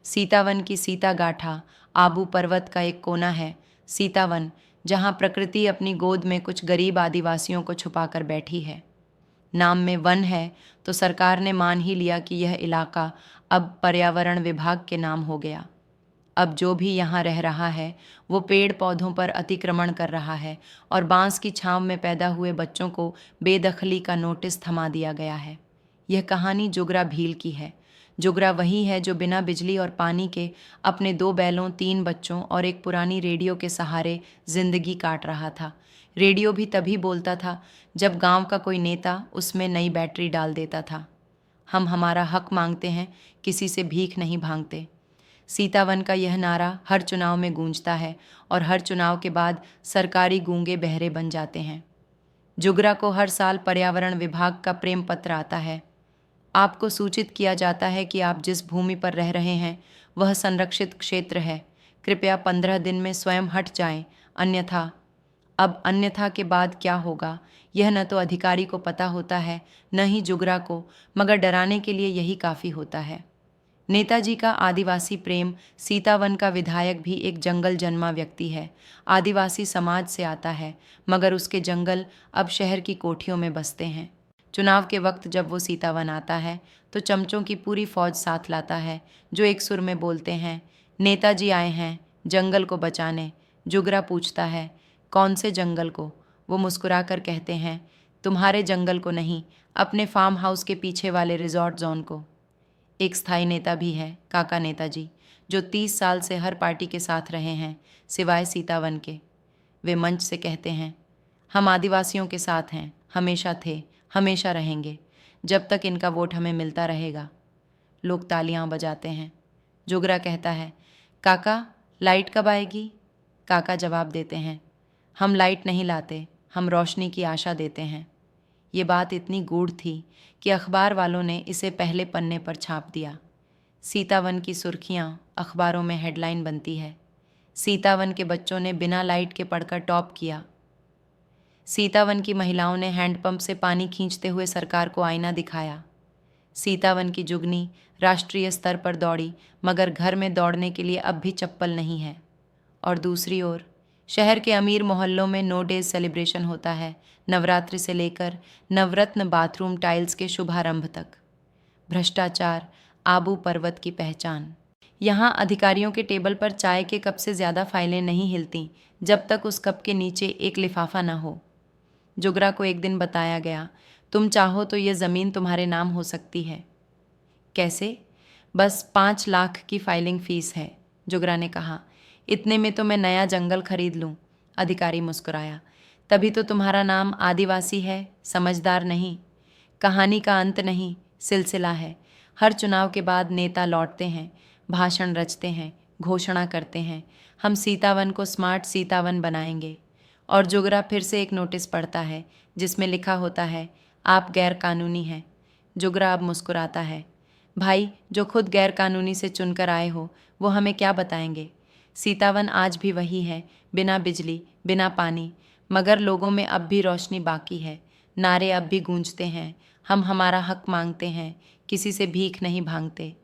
सीतावन की सीता गाथा आबू पर्वत का एक कोना है। सीतावन, जहाँ प्रकृति अपनी गोद में कुछ गरीब आदिवासियों को छुपाकर बैठी है। नाम में वन है तो सरकार ने मान ही लिया कि यह इलाका अब पर्यावरण विभाग के नाम हो गया। अब जो भी यहाँ रह रहा है वो पेड़ पौधों पर अतिक्रमण कर रहा है और बांस की छांव में पैदा हुए बच्चों को बेदखली का नोटिस थमा दिया गया है। यह कहानी जुगरा भील की है। जुगरा वही है जो बिना बिजली और पानी के अपने 2 बैलों, 3 बच्चों और एक पुरानी रेडियो के सहारे जिंदगी काट रहा था। रेडियो भी तभी बोलता था जब गांव का कोई नेता उसमें नई बैटरी डाल देता था। हम हमारा हक मांगते हैं, किसी से भीख नहीं भांगते। सीतावन का यह नारा हर चुनाव में गूंजता है और हर चुनाव के बाद सरकारी गूंगे बहरे बन जाते हैं। जुगरा को हर साल पर्यावरण विभाग का प्रेम पत्र आता है। आपको सूचित किया जाता है कि आप जिस भूमि पर रह रहे हैं वह संरक्षित क्षेत्र है। कृपया 15 दिन में स्वयं हट जाएं, अन्यथा। अब अन्यथा के बाद क्या होगा यह न तो अधिकारी को पता होता है न ही जुगरा को, मगर डराने के लिए यही काफ़ी होता है। नेताजी का आदिवासी प्रेम। सीतावन का विधायक भी एक जंगल जन्मा व्यक्ति है। आदिवासी समाज से आता है, मगर उसके जंगल अब शहर की कोठियों में बसते हैं। चुनाव के वक्त जब वो सीतावन आता है तो चमचों की पूरी फौज साथ लाता है, जो एक सुर में बोलते हैं, नेताजी आए हैं जंगल को बचाने। जुगरा पूछता है, कौन से जंगल को? वो मुस्कुराकर कहते हैं, तुम्हारे जंगल को नहीं, अपने फार्म हाउस के पीछे वाले रिजॉर्ट जोन को। एक स्थायी नेता भी है, काका नेताजी, जो 30 साल से हर पार्टी के साथ रहे हैं सिवाय सीतावन के। वे मंच से कहते हैं, हम आदिवासियों के साथ हैं, हमेशा थे, हमेशा रहेंगे, जब तक इनका वोट हमें मिलता रहेगा। लोग तालियां बजाते हैं। जुगरा कहता है, काका लाइट कब आएगी? काका जवाब देते हैं, हम लाइट नहीं लाते, हम रोशनी की आशा देते हैं। ये बात इतनी गूढ़ थी कि अखबार वालों ने इसे पहले पन्ने पर छाप दिया। सीतावन की सुर्खियां अखबारों में हेडलाइन बनती है, सीतावन के बच्चों ने बिना लाइट के पढ़कर टॉप किया। सीतावन की महिलाओं ने हैंडपंप से पानी खींचते हुए सरकार को आईना दिखाया। सीतावन की जुगनी राष्ट्रीय स्तर पर दौड़ी, मगर घर में दौड़ने के लिए अब भी चप्पल नहीं है। और दूसरी ओर शहर के अमीर मोहल्लों में नो डेज सेलिब्रेशन होता है, नवरात्रि से लेकर नवरत्न बाथरूम टाइल्स के शुभारंभ तक। भ्रष्टाचार आबू पर्वत की पहचान। यहाँ अधिकारियों के टेबल पर चाय के कप से ज़्यादा फाइलें नहीं हिलती जब तक उस कप के नीचे एक लिफाफा न हो। जुगरा को एक दिन बताया गया, तुम चाहो तो ये ज़मीन तुम्हारे नाम हो सकती है। कैसे? बस 5 लाख की फाइलिंग फ़ीस है, जुगरा ने कहा। इतने में तो मैं नया जंगल खरीद लूँ। अधिकारी मुस्कुराया, तभी तो तुम्हारा नाम आदिवासी है, समझदार नहीं। कहानी का अंत नहीं, सिलसिला है। हर चुनाव के बाद नेता लौटते हैं, भाषण रचते हैं, घोषणा करते हैं, हम सीतावन को स्मार्ट सीतावन बनाएंगे। और जुगरा फिर से एक नोटिस पढ़ता है जिसमें लिखा होता है, आप गैर कानूनी हैं। जुगरा अब मुस्कुराता है, भाई जो खुद गैर कानूनी से चुनकर आए हो वो हमें क्या बताएंगे? सीतावन आज भी वही है, बिना बिजली, बिना पानी, मगर लोगों में अब भी रोशनी बाकी है। नारे अब भी गूंजते हैं, हम हमारा हक मांगते हैं, किसी से भीख नहीं भांगते।